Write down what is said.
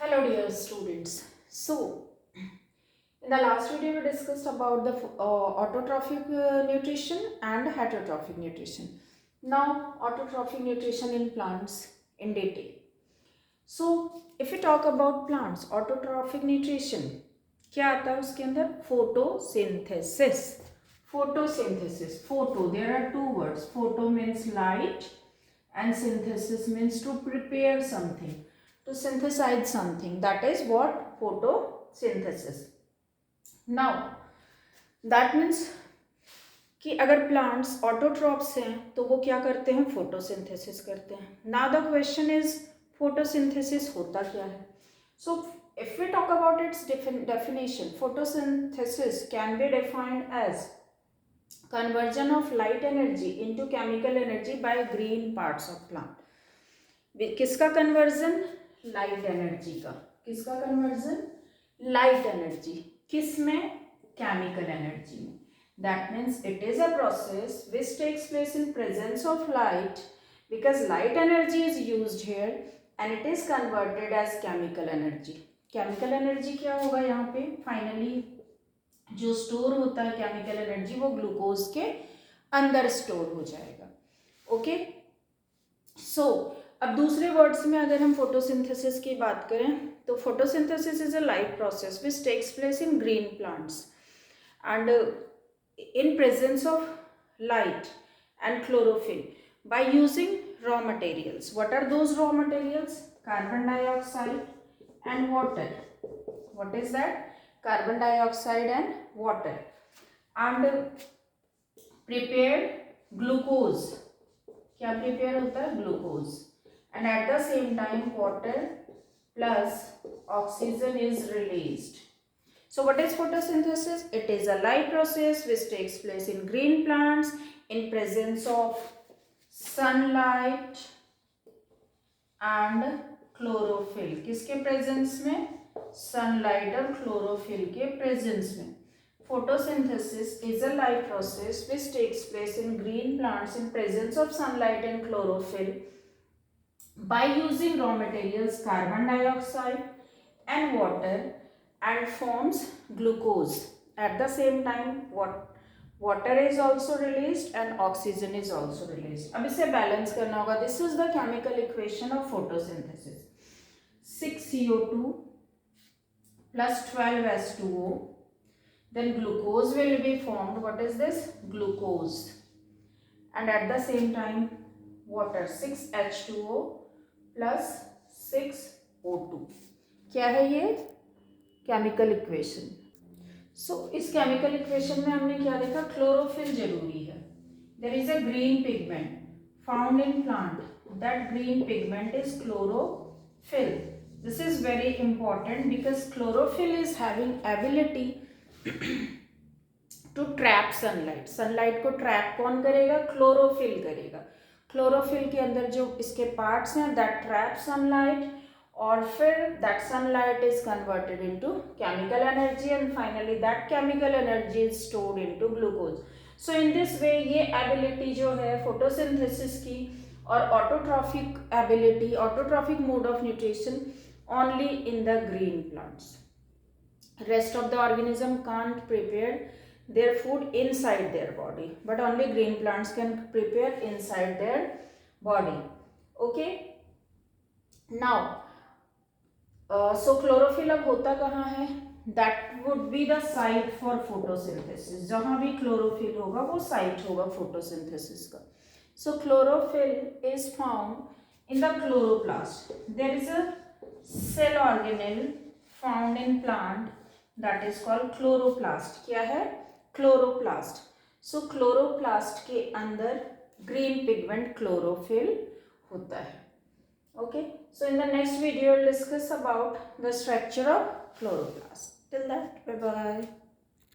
Hello dear students. In the last video we discussed about the autotrophic nutrition and heterotrophic nutrition. Now autotrophic nutrition in plants in detail. So if we talk about plants, autotrophic nutrition क्या आता है उसके अंदर? Photosynthesis. Photosynthesis. Photo, there are two words. Photo means light and synthesis means to prepare something, to synthesize something. That is what photosynthesis. Now that means कि अगर plants autotrophs हैं तो वो क्या करते हैं? फोटोसिंथेसिस करते हैं. Now the question is photosynthesis होता क्या है? So if we talk about its definition, photosynthesis can be defined as conversion of light energy into chemical energy by green parts of plant. किसका कन्वर्जन? लाइट एनर्जी का. किसका conversion? Light energy. किस में? Chemical energy में. That means it is a process which takes place in presence of light because light energy is used here and it is converted as chemical energy. Chemical energy क्या होगा यहाँ पे? Finally जो store होता है chemical energy वो glucose के अंदर स्टोर हो जाएगा. ओके. सो अब दूसरे वर्ड्स में अगर हम फोटोसिंथेसिस की बात करें तो photosynthesis is a light process which takes place in green plants and in presence of light and chlorophyll by using raw materials. What are those raw materials? Carbon dioxide and water. What is that? Carbon dioxide and water. And prepared glucose. क्या prepare होता है? Glucose. And at the same time water plus oxygen is released. So what is photosynthesis? It is a light process which takes place in green plants in presence of sunlight and chlorophyll. किसके presence में? Sunlight और chlorophyll के presence में. Photosynthesis is a light process which takes place in green plants in presence of sunlight and chlorophyll by using raw materials carbon dioxide and water and forms glucose. At the same time water is also released and oxygen is also released. अब इसे balance करना होगा. This is the chemical equation of photosynthesis. 6CO2 plus 12H2O, then glucose will be formed. What is this? Glucose. And at the same time water, 6H2O plus 6O2. क्या है ये? Chemical equation. सो इस chemical equation में हमने क्या देखा? Chlorophyll जरूरी है. There is a green pigment found in plant. That green pigment is chlorophyll. This is very important because chlorophyll is having ability to trap sunlight. Sunlight को trap कौन करेगा? क्लोरोफिल करेगा. क्लोरोफिल के अंदर जो इसके पार्ट्स हैं दैट ट्रैप सनलाइट और फिर that sunlight is converted into chemical energy and finally that chemical energy is stored into glucose. So in this way ये ability जो है photosynthesis की और autotrophic ability, autotrophic mode of nutrition only in the green plants. Rest of the organism can't prepare their food inside their body, but only green plants can prepare inside their body. Okay. Now so chlorophyll अब होता कहाँ है? That would be the site for photosynthesis. जहाँ भी chlorophyll होगा वो site होगा photosynthesis का. So chlorophyll is found in the chloroplast. There is a cell organelle found in plant that is called chloroplast. क्या है? क्लोरोप्लास्ट. सो क्लोरोप्लास्ट के अंदर ग्रीन पिगमेंट क्लोरोफिल होता है. Okay, so in the next video we'll discuss about the structure of chloroplast. Till that, bye bye.